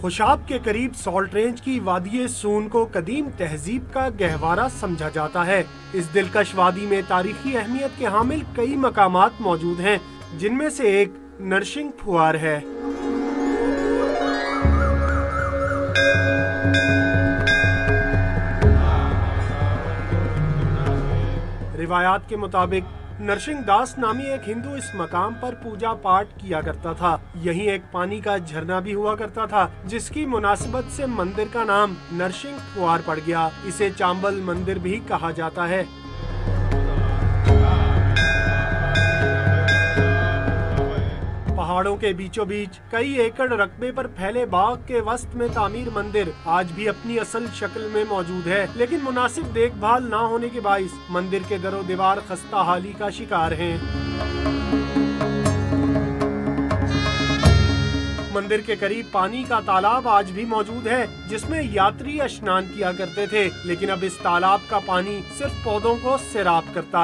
खुशाब के करीब salt range की वादी सून को कदीम तहजीब का गहवारा समझा जाता है। इस दिलकश वादी में तारीखी अहमियत के हामिल कई मकामात मौजूद हैं, जिनमें से एक नरसिंह फुआर है। रिवायात के मुताबिक नरसिंह दास नामी एक हिंदू इस मकाम पर पूजा पाठ किया करता था। यहीं एक पानी का झरना भी हुआ करता था, जिसकी मुनासिबत से मंदिर का नाम नरसिंह फुआर पड़ गया। इसे चांबल मंदिर भी कहा जाता है। पहाड़ों के बीचों बीच कई एकड़ रकबे पर फैले बाग के वस्त में तामीर मंदिर आज भी अपनी असल शक्ल में मौजूद है, लेकिन मुनासिब देखभाल न होने के बाइस मंदिर के दरो दीवार खस्ता हाली का शिकार हैं। मंदिर के करीब पानी का तालाब आज भी मौजूद है, जिसमें यात्री स्नान किया करते थे, लेकिन अब इस तालाब का पानी सिर्फ पौधों को सैराब करता है।